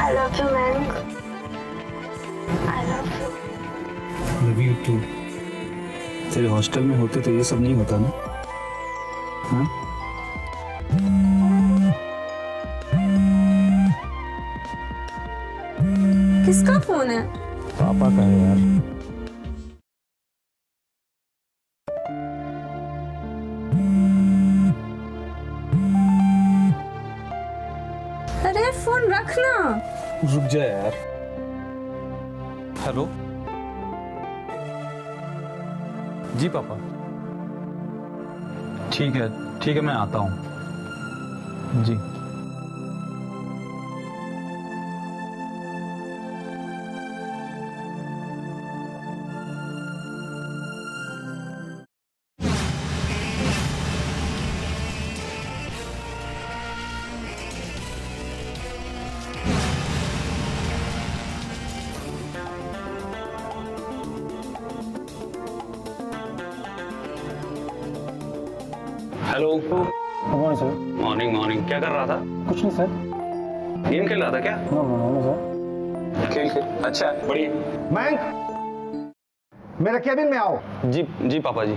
I love you, Mayank. I love you. Love you too. तेरे hostel में होते तो ये सब नहीं होता ना? हाँ? किसका फोन है? पापा का है यार। अरे फोन रखना। रुक जा यार। हेलो जी पापा। ठीक है मैं आता हूँ जी। Hello morning sir. मॉर्निंग क्या कर रहा था? कुछ नहीं सर। गेम खेल रहा था क्या? No sir. खेल अच्छा बढ़िया। मयंक मेरे केबिन में आओ। जी पापा जी।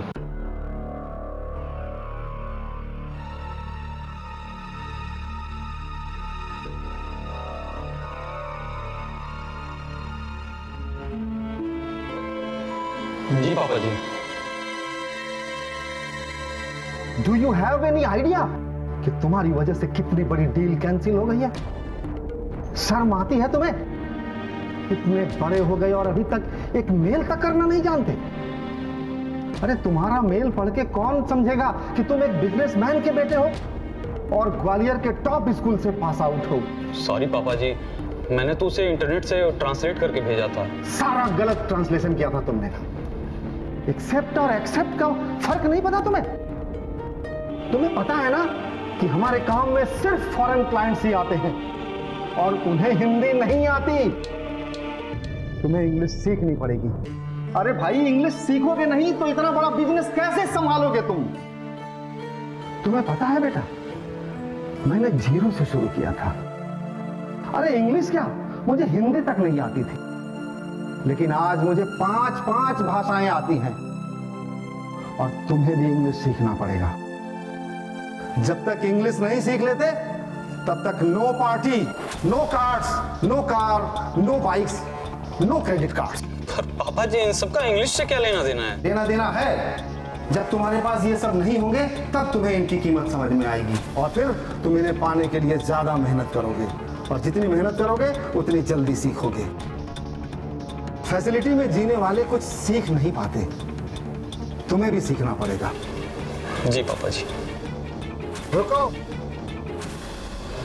जी पापा जी। Do you have any idea कि तुम्हारी वजह से कितनी बड़ी डील कैंसिल हो गई है? शर्म आती है तुम्हें? इतने बड़े हो गए और अभी तक एक मेल तक करना नहीं जानते। अरे तुम्हारा मेल पढ़ के कौन समझेगा कि तुम एक बिजनेसमैन के बेटे हो और ग्वालियर के टॉप स्कूल से पास आउट हो। सॉरी पापा जी, मैंने तो उसे इंटरनेट से ट्रांसलेट करके भेजा था। सारा गलत ट्रांसलेशन किया था तुमने। एक्सेप्ट और एक्सेप्ट का फर्क नहीं पता तुम्हें? तुम्हें पता है ना कि हमारे काम में सिर्फ फॉरेन क्लाइंट्स ही आते हैं और उन्हें हिंदी नहीं आती। तुम्हें इंग्लिश सीखनी पड़ेगी। अरे भाई इंग्लिश सीखोगे नहीं तो इतना बड़ा बिजनेस कैसे संभालोगे तुम? तुम्हें पता है बेटा, मैंने 0 से शुरू किया था। अरे इंग्लिश क्या, मुझे हिंदी तक नहीं आती थी, लेकिन आज मुझे 5 भाषाएं आती हैं और तुम्हें भी इंग्लिश सीखना पड़ेगा। जब तक इंग्लिश नहीं सीख लेते तब तक no party, no cards, no car, no bikes, no credit cards. पर पापा जी इन सबका इंग्लिश से क्या लेना देना है? लेना देना है। जब तुम्हारे पास ये सब नहीं होंगे तब तुम्हें इनकी कीमत समझ में आएगी और फिर तुम इन्हें पाने के लिए ज्यादा मेहनत करोगे और जितनी मेहनत करोगे उतनी जल्दी सीखोगे। फैसिलिटी में जीने वाले कुछ सीख नहीं पाते, तुम्हें भी सीखना पड़ेगा। जी पापा जी। रुको,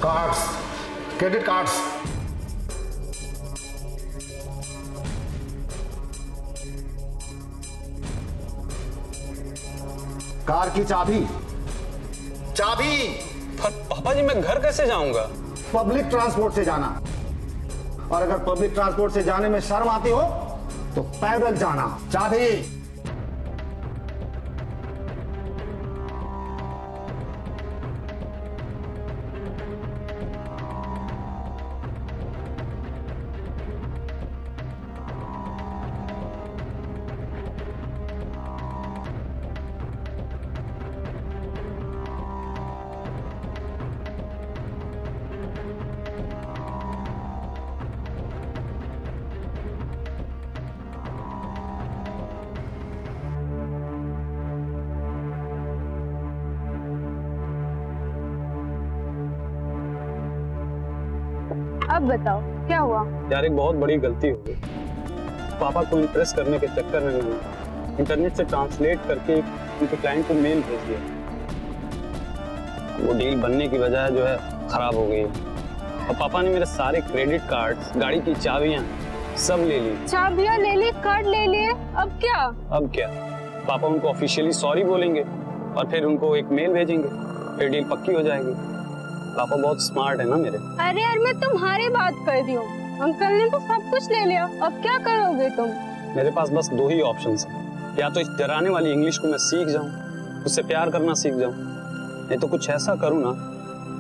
कार्ड्स, क्रेडिट कार्ड्स। कार की चाबी। पर पापा जी मैं घर कैसे जाऊंगा? पब्लिक ट्रांसपोर्ट से जाना, और अगर पब्लिक ट्रांसपोर्ट से जाने में शर्म आती हो तो पैदल जाना। चाबी। अब बताओ क्या हुआ? यार एक बहुत बड़ी गलती हो गई। पापा को इम्प्रेस करने के चक्कर में मैंने इंटरनेट से ट्रांसलेट करके उनके क्लाइंट को मेल भेज दिया। वो डील बनने की बजाय जो है खराब हो गई और पापा ने मेरे सारे क्रेडिट कार्ड्स, गाड़ी की चाबियां सब ले ली। चाबियां ले ली, कार्ड ले लिए, अब क्या? अब क्या, पापा उनको ऑफिशियली सॉरी बोलेंगे और फिर उनको एक मेल भेजेंगे, फिर डील पक्की हो जाएगी। पापा बहुत स्मार्ट है ना मेरे। अरे यार मैं तुम्हारी बात कर रही हूँ, अंकल ने तो सब कुछ ले लिया, अब क्या करोगे तुम? मेरे पास बस 2 ही ऑप्शंस हैं, या तो इस डराने वाली इंग्लिश को मैं सीख जाऊं, उससे प्यार करना सीख जाऊं, नहीं तो कुछ ऐसा करूं ना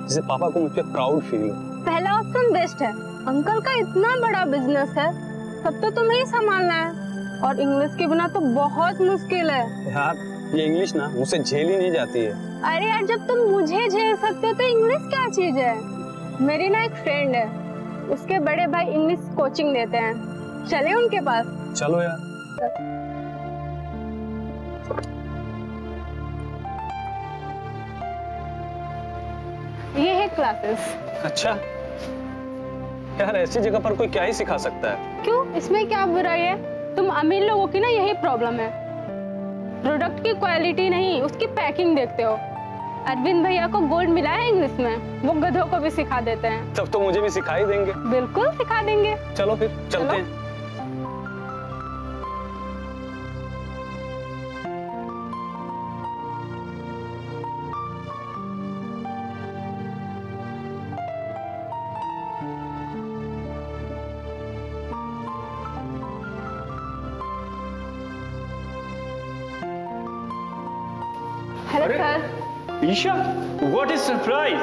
जिससे पापा को मुझ पे प्राउड फील हो। पहला ऑप्शन बेस्ट है। अंकल का इतना बड़ा बिजनेस है, सब तो तुम्हें ही संभालना है, और इंग्लिश के बिना तो बहुत मुश्किल है। यार ये इंग्लिश ना मुझसे झेली नहीं जाती है। अरे यार, जब तुम मुझे झेल सकते हो तो इंग्लिश क्या चीज है। मेरी ना एक फ्रेंड है, उसके बड़े भाई इंग्लिश कोचिंग देते हैं, चले उनके पास। चलो यार। ये है क्लासेस। अच्छा यार, ऐसी जगह पर कोई क्या ही सिखा सकता है। क्यों, इसमें क्या बुराई है? तुम अमीर लोगों की ना यही प्रॉब्लम है, प्रोडक्ट की क्वालिटी नहीं उसकी पैकिंग देखते हो। अरविंद भैया को गोल्ड मिला है इंग्लिश में, वो गधों को भी सिखा देते हैं। तब तो मुझे भी सिखा ही देंगे। बिल्कुल सिखा देंगे। चलो फिर चलते हैं। हेलो अरे, sir. Isha, what is surprise?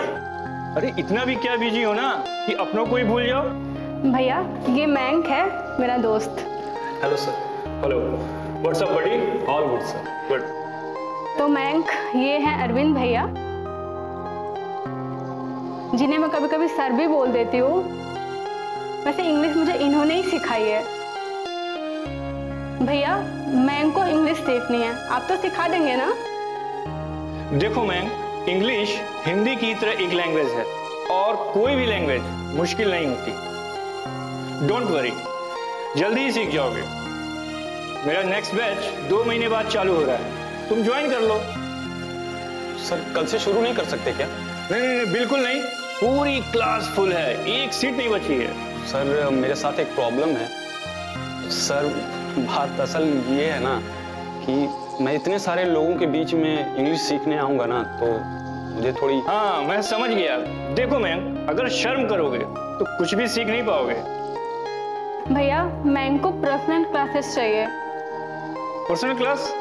अरे इतना भी क्या बिजी हो ना कि अपनों को ही भूल जाओ। भैया ये मयंक है, मेरा दोस्त। Hello sir. Hello, what's up buddy? All good sir, good. तो मयंक, ये हैं अरविंद भैया, जिन्हें मैं कभी कभी सर भी बोल देती हूँ। वैसे इंग्लिश मुझे इन्होंने ही सिखाई है। भैया मयंक को इंग्लिश सीखनी है, आप तो सिखा देंगे ना? देखो मैम, इंग्लिश हिंदी की तरह एक लैंग्वेज है और कोई भी लैंग्वेज मुश्किल नहीं होती। डोंट वरी, जल्दी ही सीख जाओगे। मेरा नेक्स्ट बैच 2 महीने बाद चालू हो रहा है, तुम ज्वाइन कर लो। सर कल से शुरू नहीं कर सकते क्या? नहीं, बिल्कुल नहीं, पूरी क्लास फुल है, एक सीट नहीं बची है। सर मेरे साथ एक प्रॉब्लम है। सर बात असल ये है ना कि मैं इतने सारे लोगों के बीच में इंग्लिश सीखने आऊंगा ना, तो मुझे थोड़ी। हाँ मैं समझ गया। देखो मैम, अगर शर्म करोगे तो कुछ भी सीख नहीं पाओगे। भैया मयंक को पर्सनल क्लासेस चाहिए। Personal class?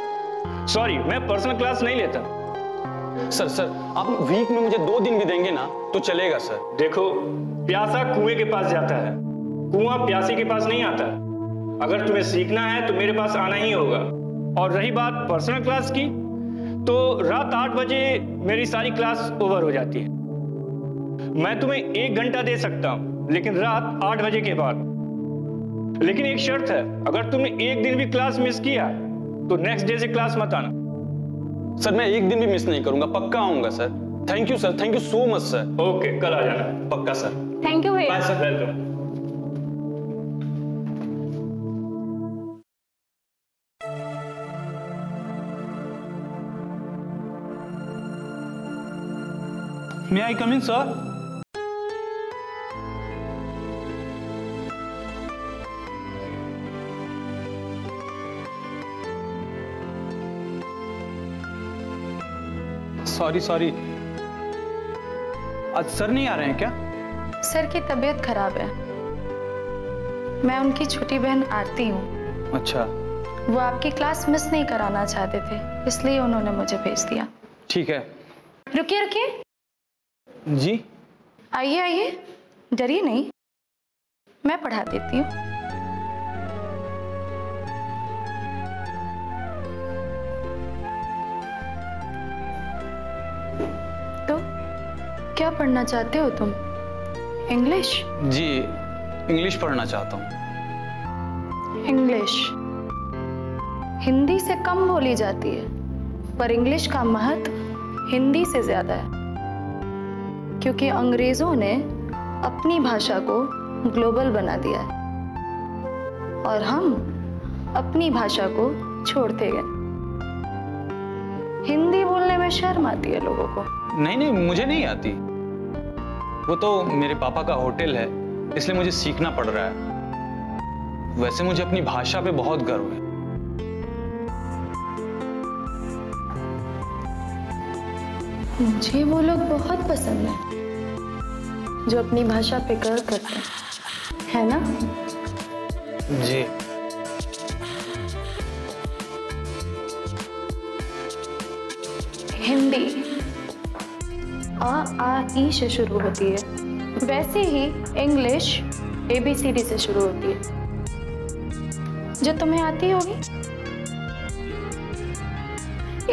सॉरी, मैं पर्सनल क्लास नहीं लेता। सर आप वीक में मुझे 2 दिन भी देंगे ना तो चलेगा सर। देखो, प्यासा कुएं के पास जाता है, कुआं प्यासे के पास नहीं आता। अगर तुम्हें सीखना है तो मेरे पास आना ही होगा। और रही बात पर्सनल क्लास की, तो रात 8 बजे मेरी सारी क्लास ओवर हो जाती है। मैं तुम्हें 1 घंटा दे सकता हूं, लेकिन रात 8 बजे के बाद। लेकिन एक शर्त है, अगर तुमने एक दिन भी क्लास मिस किया तो नेक्स्ट डे से क्लास मत आना। सर मैं एक दिन भी मिस नहीं करूंगा, पक्का आऊंगा sir. Thank you sir, thank you so much sir. Okay, कल आ जाना। पक्का सर। थैंक यू भैया। Bye sir, welcome. May I come in, sir? Sorry, आज सर नहीं आ रहे हैं क्या? सर की तबीयत खराब है। मैं उनकी छोटी बहन आरती हूँ। अच्छा, वो आपकी क्लास मिस नहीं कराना चाहते थे, इसलिए उन्होंने मुझे भेज दिया। ठीक है। रुकिए, जी आइए, डरिए नहीं, मैं पढ़ा देती हूँ। तो क्या पढ़ना चाहते हो तुम? इंग्लिश? जी, इंग्लिश पढ़ना चाहता हूँ। इंग्लिश हिंदी से कम बोली जाती है, पर इंग्लिश का महत्व हिंदी से ज्यादा है, क्योंकि अंग्रेजों ने अपनी भाषा को ग्लोबल बना दिया है और हम अपनी भाषा को छोड़ते गए। हिंदी बोलने में शर्म आती है लोगों को। नहीं, मुझे नहीं आती। वो तो मेरे पापा का होटल है, इसलिए मुझे सीखना पड़ रहा है। वैसे मुझे अपनी भाषा पे बहुत गर्व है। मुझे वो लोग बहुत पसंद हैं जो अपनी भाषा पे गर्व करते हैं, है ना? जी। हिंदी आ ई से शुरू होती है, वैसे ही इंग्लिश ABCD से शुरू होती है, जो तुम्हें आती होगी।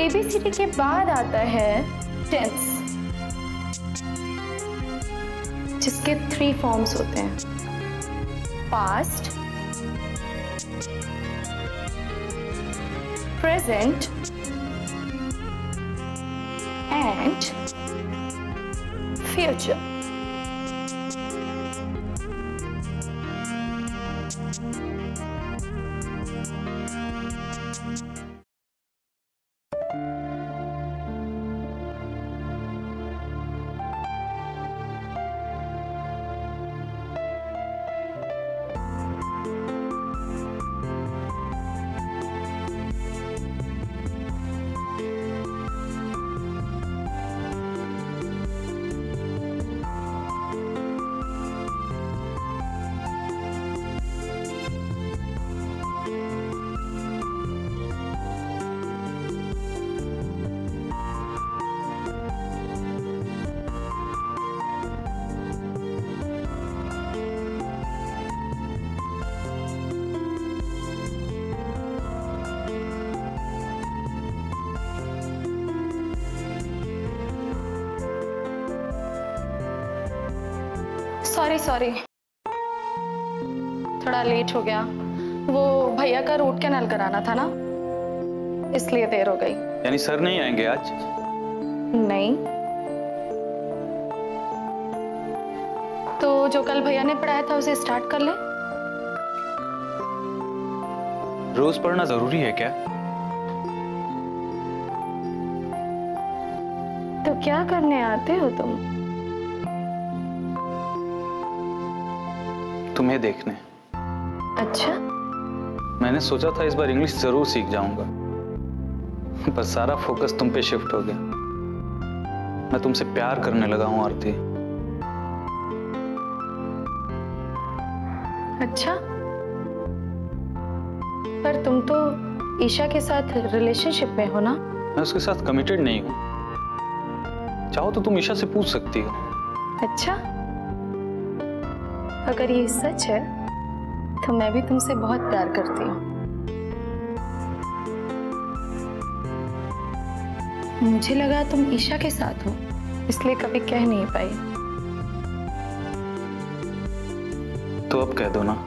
ABCD के बाद आता है टेंस, जिसके 3 फॉर्म्स होते हैं: past, present and future. Sorry, थोड़ा लेट हो गया। वो भैया का रूट कैनाल कराना था ना, इसलिए देर हो गई। यानी सर नहीं आएंगे आज? नहीं, तो जो कल भैया ने पढ़ाया था उसे स्टार्ट कर ले। रोज पढ़ना जरूरी है क्या? तो क्या करने आते हो तुम? तुम्हें देखने। अच्छा, मैंने सोचा था इस बार इंग्लिश जरूर सीख जाऊंगा, पर सारा फोकस तुम पे शिफ्ट हो गया। मैं तुमसे प्यार करने लगा हूं आरती। अच्छा, पर तुम तो ईशा के साथ रिलेशनशिप में हो ना? मैं उसके साथ कमिटेड नहीं हूं। चाहो तो तुम ईशा से पूछ सकती हो। अच्छा, अगर ये सच है तो मैं भी तुमसे बहुत प्यार करती हूँ। मुझे लगा तुम ईशा के साथ हो, इसलिए कभी कह नहीं पाई। तो अब कह दो ना।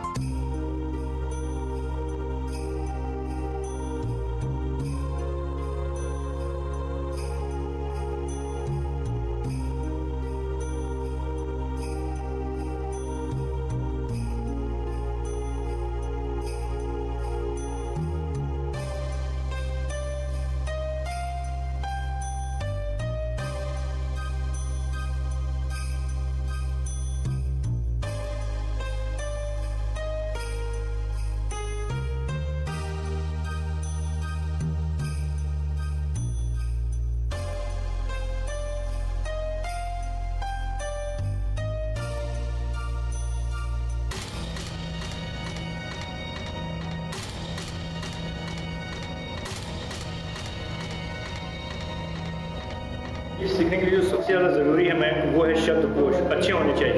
ये सीखने के लिए जो सबसे ज्यादा जरूरी है मैम, वो है शब्दकोश अच्छे होने चाहिए।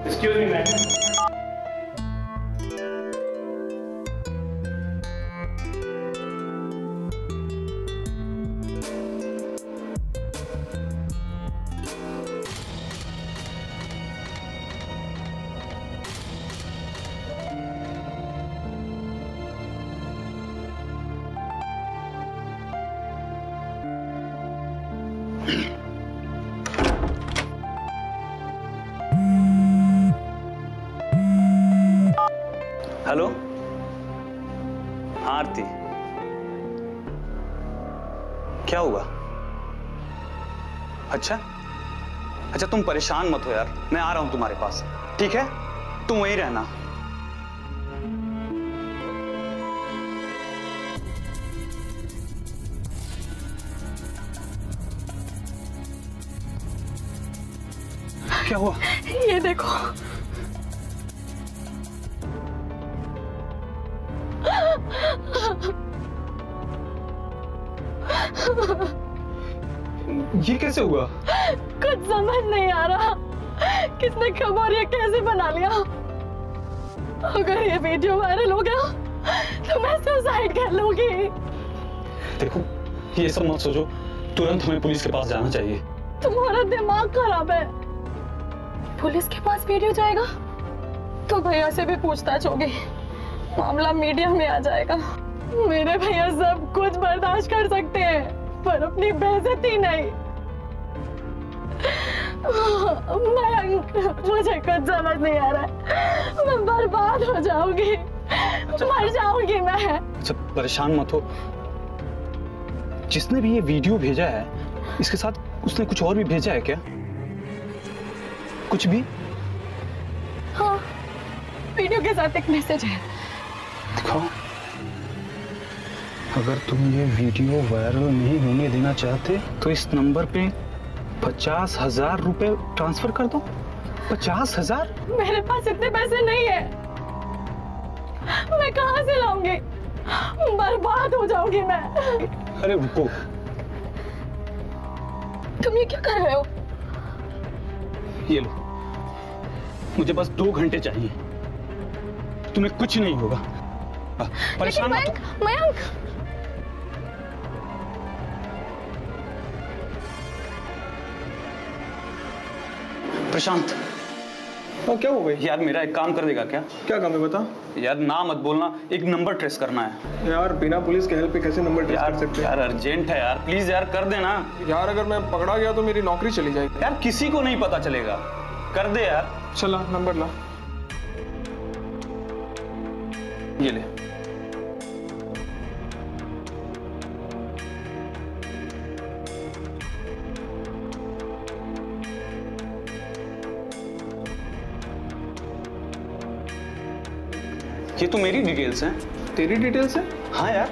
Excuse me ma'am. हेलो, आरती, क्या हुआ? अच्छा, तुम परेशान मत हो यार, मैं आ रहा हूं तुम्हारे पास, ठीक है? तुम वहीं रहना। क्या हुआ? ये देखो, ये कैसे हुआ? कुछ समझ नहीं आ रहा, किसने कब और ये कैसे बना लिया। अगर ये वीडियो वायरल हो गया तो मैं सुसाइड कर लूंगी। देखो, ये सब मत सोचो, तुरंत हमें पुलिस के पास जाना चाहिए। तुम्हारा दिमाग खराब है। पुलिस के पास वीडियो जाएगा तो भैया से भी पूछताछ होगी, मामला मीडिया में आ जाएगा। मेरे भैया सब कुछ बर्दाश्त कर सकते हैं पर अपनी बेइज्जती नहीं। मुझे कुछ समझ नहीं आ रहा है, मैं बर्बाद हो जाऊंगी, मर जाऊंगी मैं। अच्छा, परेशान मत हो। जिसने भी ये वीडियो भेजा है, इसके साथ उसने कुछ और भी भेजा है क्या? कुछ भी? हाँ, वीडियो के साथ एक मैसेज है। दिखाओ। अगर तुम ये वीडियो वायरल नहीं होने देना चाहते तो इस नंबर पे 50,000 रुपए ट्रांसफर कर दो। 50,000? मेरे पास इतने पैसे नहीं है, मैं कहाँ से लाऊंगी? बर्बाद हो जाऊंगी मैं। अरे रुको, तुम ये क्या कर रहे हो? ये लो, मुझे बस 2 घंटे चाहिए, तुम्हें कुछ नहीं होगा। परेशान मत हो। मयंक, प्रशांत, क्या हो गई? यार मेरा एक काम कर देगा क्या? क्या काम है बता। यार ना मत बोलना, एक नंबर ट्रेस करना है। यार बिना पुलिस के हेल्प पे कैसे नंबर ट्रेस कर सकते हैं? यार अर्जेंट है यार, प्लीज यार कर देना। यार अगर मैं पकड़ा गया तो मेरी नौकरी चली जाएगी। यार किसी को नहीं पता चलेगा, कर दे यार। चला नंबर ला। ये ले। ये तो मेरी डिटेल्स हैं। तेरी डिटेल्स है? हाँ यार।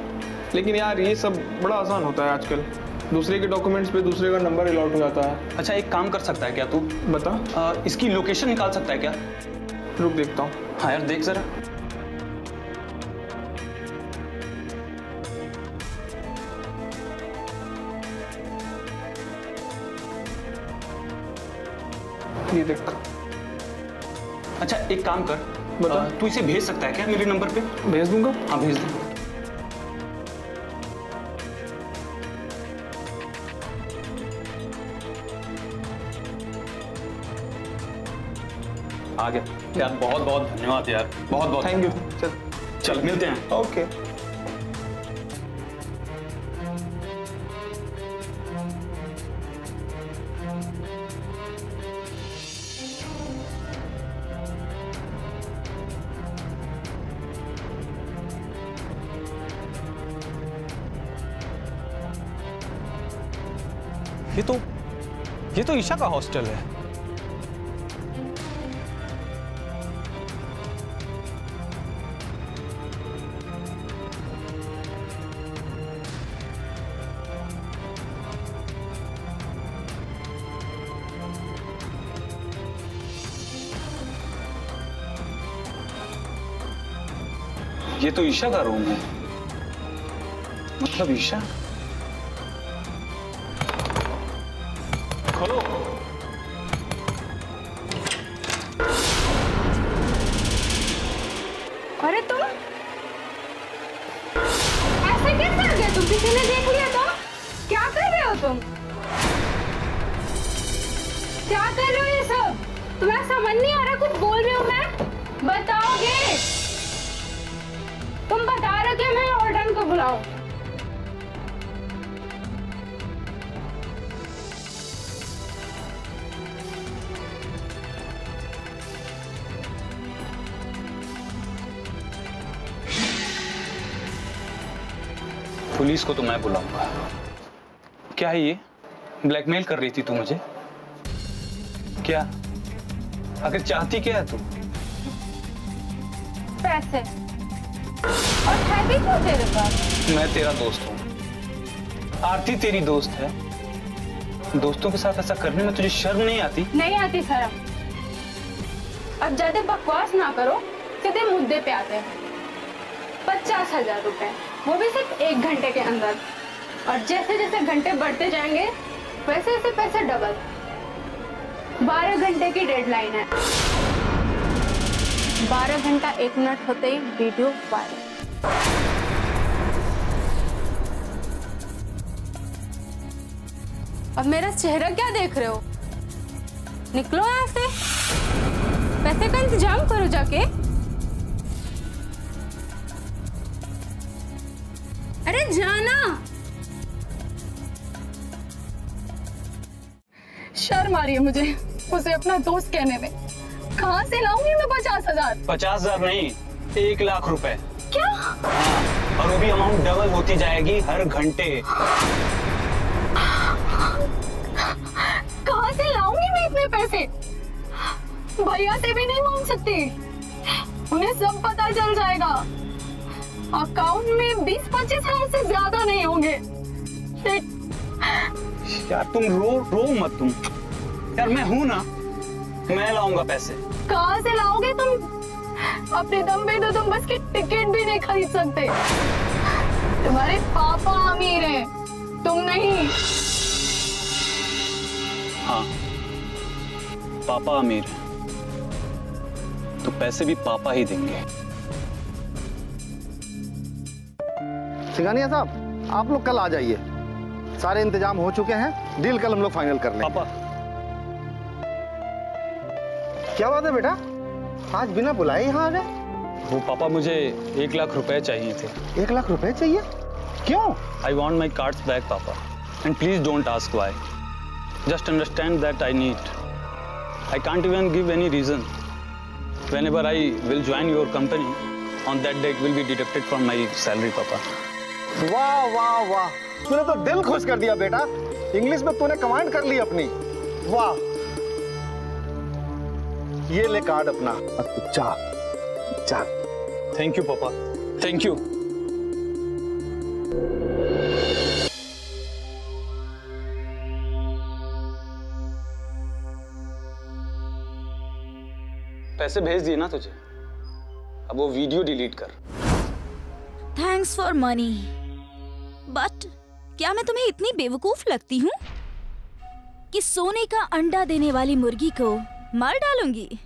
लेकिन यार ये सब बड़ा आसान होता है आजकल, दूसरे के डॉक्यूमेंट्स पे दूसरे का नंबर अलॉट हो जाता है। अच्छा एक काम कर सकता है क्या तू? बता। इसकी लोकेशन निकाल सकता है क्या? रुक देखता हूँ। हाँ यार देख जरा। ये देख। अच्छा एक काम कर, बता। तू इसे भेज सकता है क्या मेरे नंबर पे? भेज दूंगा। हाँ भेज दे। आ गया यार, बहुत बहुत धन्यवाद यार, बहुत बहुत थैंक यू। चल चल मिलते हैं। ओके। ये तो ईशा का हॉस्टल है। ये तो ईशा का रूम है, मतलब ईशा। खोलो। अरे तुम ऐसे कैसे आ गए? तुम किसी ने देख लिया तो? क्या कर रहे हो तुम? क्या कर रहे हो ये सब? तुम्हें समझ नहीं आ रहा कुछ बोल रही हूँ मैं? बताओगे? तुम बता रहे हो कि मैं वार्डन को बुलाऊं? पुलिस को तो मैं बुलाऊंगा। क्या है ये? ब्लैकमेल कर रही थी तू मुझे? क्या? आखिर चाहती क्या है तू? पैसे। और है भी क्यों तेरे पास? मैं तेरा दोस्त हूँ, आरती तेरी दोस्त है। दोस्तों के साथ ऐसा करने में तुझे शर्म नहीं आती? नहीं आती शर्म। अब ज्यादा बकवास ना करो, सीधे मुद्दे पे आते हैं। 50,000 रुपए, वो भी सिर्फ 1 घंटे के अंदर। और जैसे जैसे घंटे बढ़ते जाएंगे पैसे से पैसे डबल। 12 घंटे की डेडलाइन है। 12 घंटा 1 मिनट होते ही वीडियो वायरल। अब मेरा चेहरा क्या देख रहे हो? निकलो यहाँ से, पैसे का इंतजाम करो जाके। अरे जाना। शर्म आ रही है मुझे उसे अपना दोस्त कहने में। कहाँ से लाऊंगी मैं 50,000? 50,000 नहीं, 1 लाख रुपए। क्या? और वो भी अमाउंट डबल होती जाएगी हर घंटे। कहाँ से लाऊंगी मैं इतने पैसे? भैया से भी नहीं मांग सकती, उन्हें सब पता चल जाएगा। अकाउंट में 20-25 हजार से ज्यादा नहीं होंगे। यार तुम रो मत तुम। यार मैं हूं ना, मैं लाऊंगा पैसे। कहाँ से लाओगे तुम? अपने दम पे तो तुम बस की टिकट भी नहीं खरीद सकते। तुम्हारे पापा अमीर हैं, तुम नहीं। हाँ, पापा अमीर है तो पैसे भी पापा ही देंगे। सिंघानिया साहब, आप लोग कल आ जाइए, सारे इंतजाम हो चुके हैं, डील कल हम लोग फाइनल कर लेंगे। पापा, क्या बात है बेटा, आज बिना बुलाए यहाँ आ गए? वो पापा मुझे 1 लाख रुपए चाहिए थे। 1 लाख रुपए चाहिए? क्यों? I want my cards back, Papa. And please don't ask why. Just understand that I need. I can't even give any reason. Whenever I will join your company, on that day it will be deducted from my salary, Papa. वाह वाह वाह, तूने तो दिल खुश कर दिया बेटा। इंग्लिश में तूने कमांड कर ली अपनी। वाह, ये ले कार्ड अपना, अब तू जा। Thank you, Papa. Thank you. पैसे भेज दिए ना तुझे, अब वो वीडियो डिलीट कर। थैंक्स फॉर मनी, बट क्या मैं तुम्हें इतनी बेवकूफ लगती हूँ कि सोने का अंडा देने वाली मुर्गी को मार डालूंगी?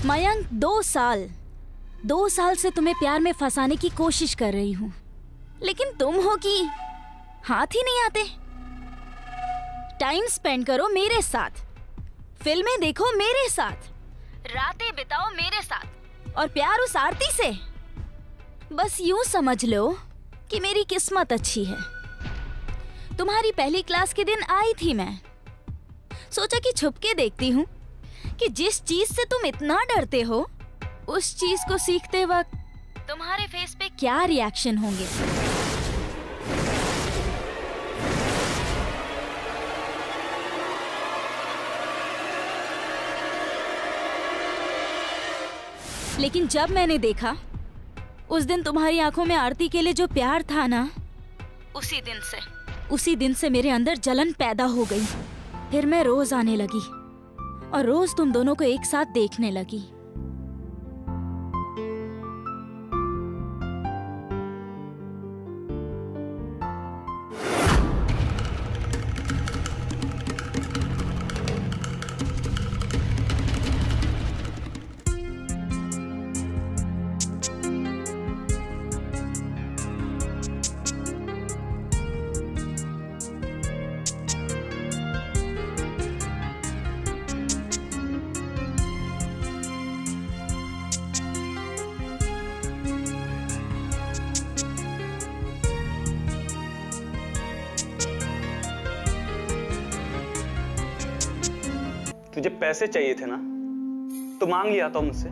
मयंक, 2 साल से तुम्हें प्यार में फंसाने की कोशिश कर रही हूँ, लेकिन तुम हो कि हाथ ही नहीं आते। टाइम स्पेंड करो मेरे साथ, फिल्में देखो मेरे साथ, रातें बिताओ मेरे साथ, और प्यार उस आरती से। बस यूं समझ लो कि मेरी किस्मत अच्छी है। तुम्हारी पहली क्लास के दिन आई थी मैं, सोचा कि छुप के देखती हूँ कि जिस चीज से तुम इतना डरते हो, उस चीज को सीखते वक्त तुम्हारे फेस पे क्या रिएक्शन होंगे। लेकिन जब मैंने देखा उस दिन तुम्हारी आंखों में आरती के लिए जो प्यार था ना, उसी दिन से मेरे अंदर जलन पैदा हो गई। फिर मैं रोज आने लगी और रोज तुम दोनों को एक साथ देखने लगी। तुझे पैसे चाहिए थे ना, तो मांग लिया था मुझसे।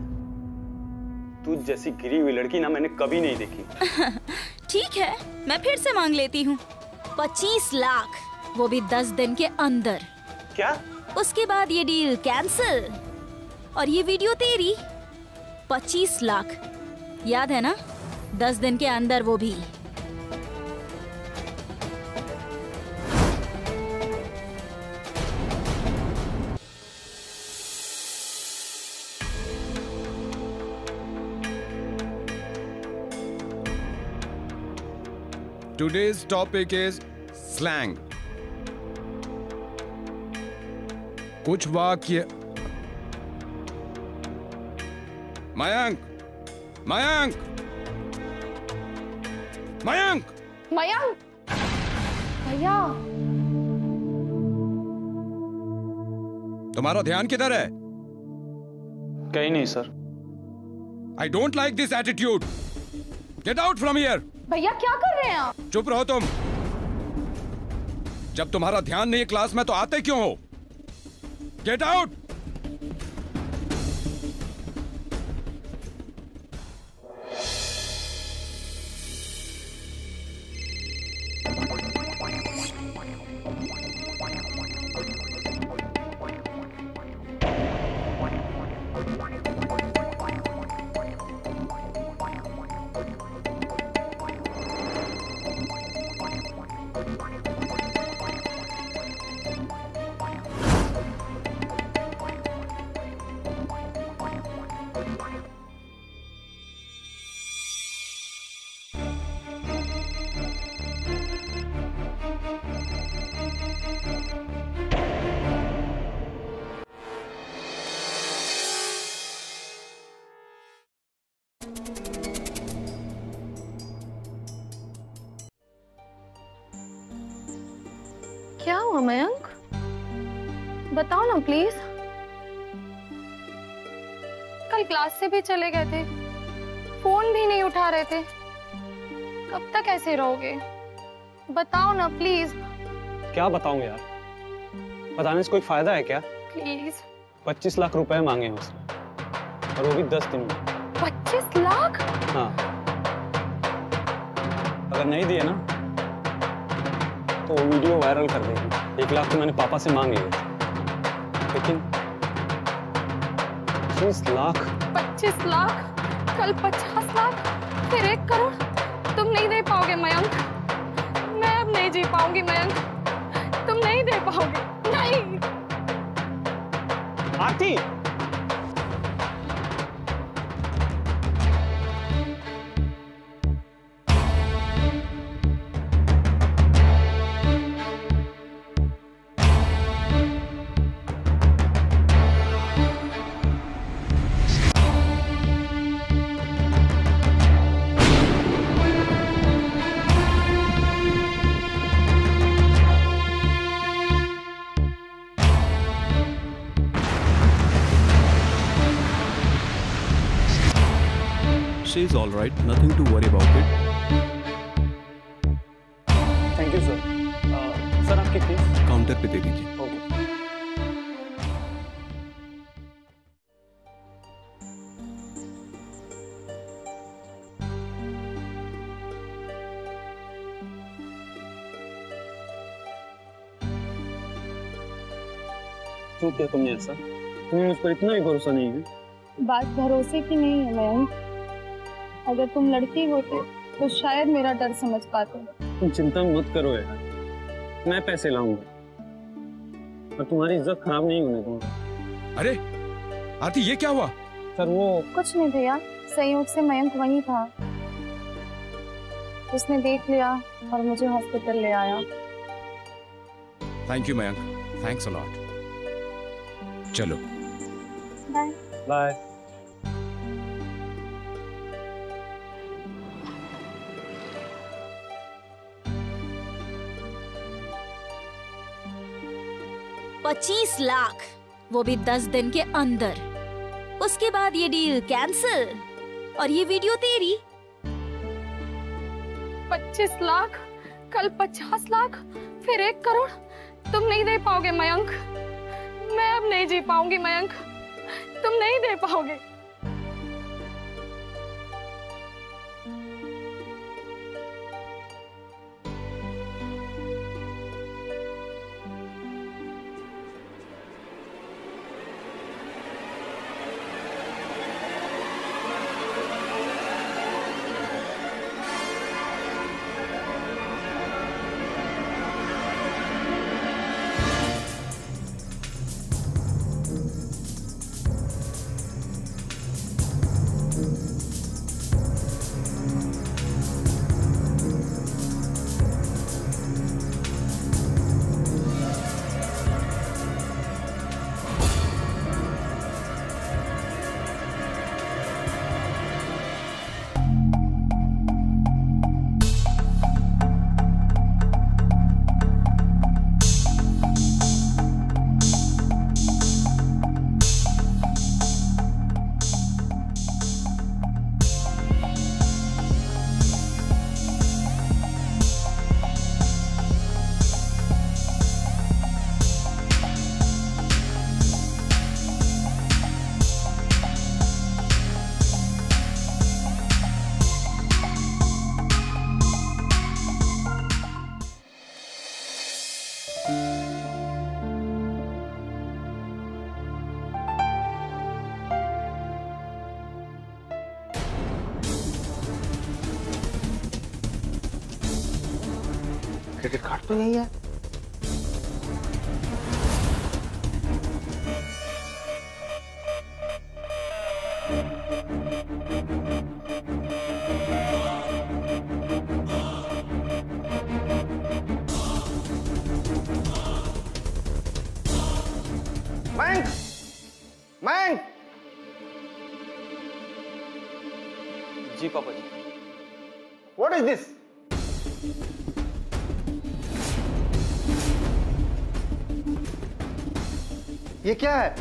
तू जैसी गिरी हुई लड़की ना मैंने कभी नहीं देखी। ठीक है, मैं फिर से मांग लेती हूँ 25 लाख, वो भी 10 दिन के अंदर। क्या? उसके बाद ये डील कैंसिल, और ये वीडियो तेरी। 25 लाख, याद है ना? 10 दिन के अंदर, वो भी। Today's topic is slang. कुछ वाक्य। मयंक, मयंक, मयंक, मयंक, भैया तुम्हारा ध्यान किधर है? कहीं नहीं sir. I don't like this attitude. Get out from here. भैया क्या कर रहे हैं आप? चुप रहो तुम। जब तुम्हारा ध्यान नहीं है क्लास में तो आते क्यों हो? Get out. क्या हुआ मयंक? बताओ ना प्लीज। कल क्लास से भी चले गए थे, फोन भी नहीं उठा रहे थे। कब तक ऐसे रहोगे? बताओ ना प्लीज। क्या बताऊं यार, बताने से कोई फायदा है क्या? प्लीज। 25 लाख रुपए मांगे हैं उसने, और वो भी 10 दिन में। 25 लाख? हाँ, अगर नहीं दिए ना तो वो वीडियो वायरल कर देगी। 1 लाख तो मैंने पापा से मांग लिए, लेकिन 25 लाख। 25 लाख, कल 50 लाख, फिर 1 करोड़। तुम नहीं दे पाओगे मयंक। मैं अब नहीं जी पाऊंगी मयंक। तुम नहीं दे पाओगे। नहीं। आरती, She is all right. Nothing to worry about it. Thank you sir. Sir आपकी फीस काउंटर पे दे दीजिए। ओके। क्यों किया तुमने ऐसा? तुम्हें मुझ पर इतना भी भरोसा नहीं है? बात भरोसे की नहीं है मयंक। अगर तुम लड़की होते तो शायद मेरा डर समझ पाते। तुम चिंता मत करो यार, मैं पैसे लाऊंगा और तुम्हारी इज्जत खराब नहीं होने दूंगा। अरे आरती, ये क्या हुआ? सर वो कुछ नहीं भैया, संयोग से मयंक वहीं था। उसने देख लिया और मुझे हॉस्पिटल ले आया। Thank you Mayank, thanks a lot. चलो बाय। बाय। $25 लाख, वो भी 10 दिन के अंदर। उसके बाद ये डील कैंसिल और ये वीडियो तेरी। 25 लाख, कल 50 लाख, फिर 1 करोड़। तुम नहीं दे पाओगे मयंक। मैं अब नहीं जी पाऊंगी मयंक। तुम नहीं दे पाओगे। क्रेडिट कार्ड तो यही है। मयंक, मयंक। जी पापा जी। What is this? ये क्या है?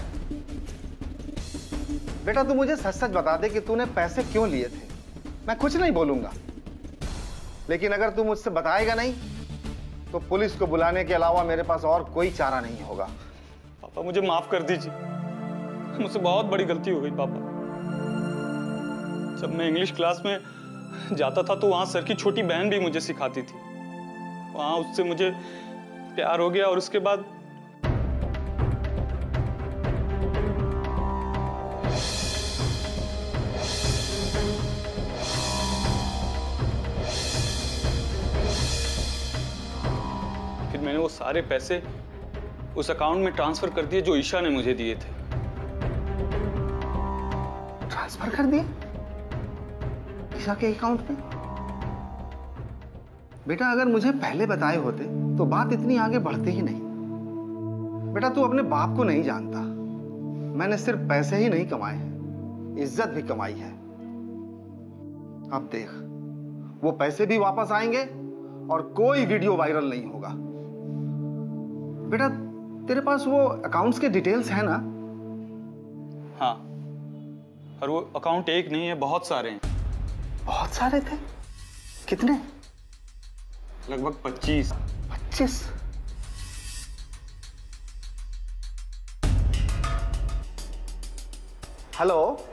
बेटा तू मुझे सच सच बता दे कि तूने पैसे क्यों लिए थे। मैं कुछ नहीं बोलूंगा, लेकिन अगर तू मुझसे बताएगा नहीं तो पुलिस को बुलाने के अलावा मेरे पास और कोई चारा नहीं होगा। पापा मुझे माफ कर दीजिए, मुझसे बहुत बड़ी गलती हो गई पापा। जब मैं इंग्लिश क्लास में जाता था तो वहां सर की छोटी बहन भी मुझे सिखाती थी। वहां उससे मुझे प्यार हो गया और उसके बाद फिर मैंने वो सारे पैसे उस अकाउंट में ट्रांसफर कर दिए जो ईशा ने मुझे दिए थे। ट्रांसफर कर दिए ईशा के अकाउंट में? बेटा अगर मुझे पहले बताए होते तो बात इतनी आगे बढ़ती ही नहीं। बेटा तू अपने बाप को नहीं जानता। मैंने सिर्फ पैसे ही नहीं कमाए हैं, इज्जत भी कमाई है। अब देख, वो पैसे भी वापस आएंगे और कोई वीडियो वायरल नहीं होगा। बेटा तेरे पास वो अकाउंट्स के डिटेल्स हैं ना? हाँ, और वो अकाउंट एक नहीं है, बहुत सारे हैं। बहुत सारे थे? कितने? लगभग 25। 25? हेलो,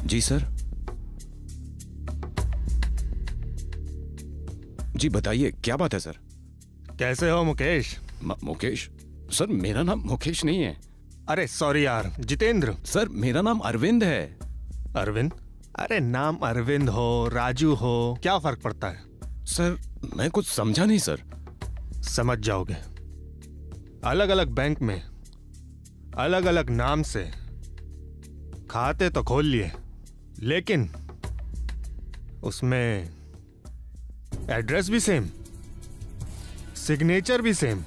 जी सर। जी बताइए क्या बात है सर? कैसे हो मुकेश? मुकेश? सर मेरा नाम मुकेश नहीं है। अरे सॉरी यार, जितेंद्र। सर मेरा नाम अरविंद है। अरविंद? अरे नाम अरविंद हो, राजू हो, क्या फर्क पड़ता है? सर मैं कुछ समझा नहीं सर। समझ जाओगे। अलग अलग बैंक में अलग अलग नाम से खाते तो खोल लिए, लेकिन उसमें एड्रेस भी सेम, सिग्नेचर भी सेम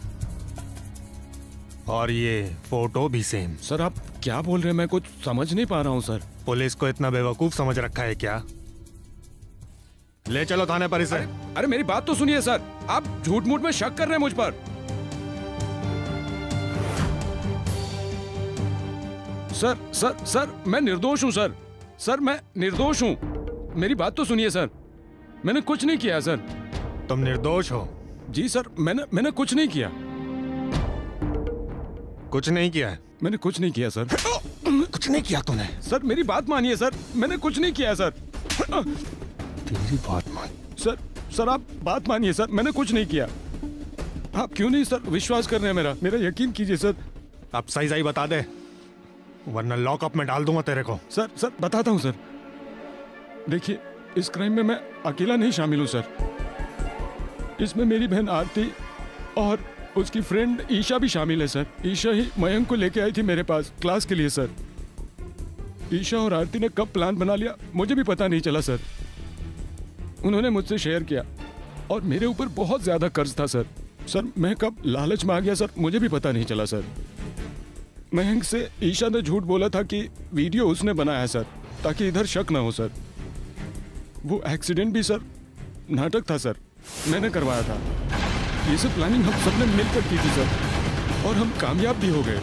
और ये फोटो भी सेम। सर आप क्या बोल रहे हैं? मैं कुछ समझ नहीं पा रहा हूं सर। पुलिस को इतना बेवकूफ समझ रखा है क्या? ले चलो थाने पर इसे। अरे मेरी बात तो सुनिए सर, आप झूठ मूठ में शक कर रहे हैं मुझ पर। सर सर सर मैं निर्दोष हूं सर। सर मैं निर्दोष हूं, मेरी बात तो सुनिए सर। मैंने कुछ नहीं किया सर। तुम निर्दोष हो? जी सर, मैंने कुछ नहीं किया। कुछ नहीं किया है? मैंने कुछ नहीं किया सर। कुछ नहीं किया तूने? सर मेरी बात मानिए सर, मैंने कुछ नहीं किया सर। तेरी बात मान। सर आप बात मानिए सर, मैंने कुछ नहीं किया। आप क्यों नहीं सर विश्वास कर रहे हैं मेरा यकीन कीजिए सर। अब सही सही बता दे, वरना लॉकअप में डाल दूंगा तेरे को। सर बताता हूँ सर। देखिए इस क्राइम में मैं अकेला नहीं शामिल हूँ सर। इसमें मेरी बहन आरती और उसकी फ्रेंड ईशा भी शामिल है सर। ईशा ही मयंक को लेके आई थी मेरे पास क्लास के लिए सर। ईशा और आरती ने कब प्लान बना लिया मुझे भी पता नहीं चला सर। उन्होंने मुझसे शेयर किया और मेरे ऊपर बहुत ज्यादा कर्ज था सर। सर मैं कब लालच में आ गया सर मुझे भी पता नहीं चला सर। मयंक से ईशा ने झूठ बोला था कि वीडियो उसने बनाया है सर, ताकि इधर शक ना हो सर। वो एक्सीडेंट भी सर नाटक था सर, मैंने करवाया था। ये सब प्लानिंग हम सबने मिलकर की थी सर, और हम कामयाब भी हो गए।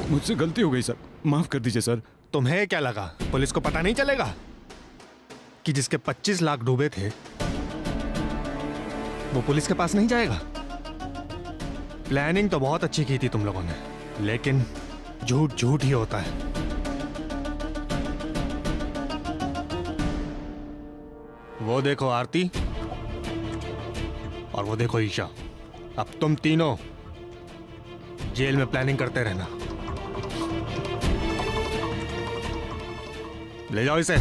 मुझसे गलती हो गई सर, माफ कर दीजिए सर। तुम्हें क्या लगा पुलिस को पता नहीं चलेगा कि जिसके 25 लाख डूबे थे वो पुलिस के पास नहीं जाएगा? प्लानिंग तो बहुत अच्छी की थी तुम लोगों ने, लेकिन झूठ झूठ ही होता है। वो देखो आरती और वो देखो ईशा, अब तुम तीनों जेल में प्लानिंग करते रहना। ले जाओ इसे।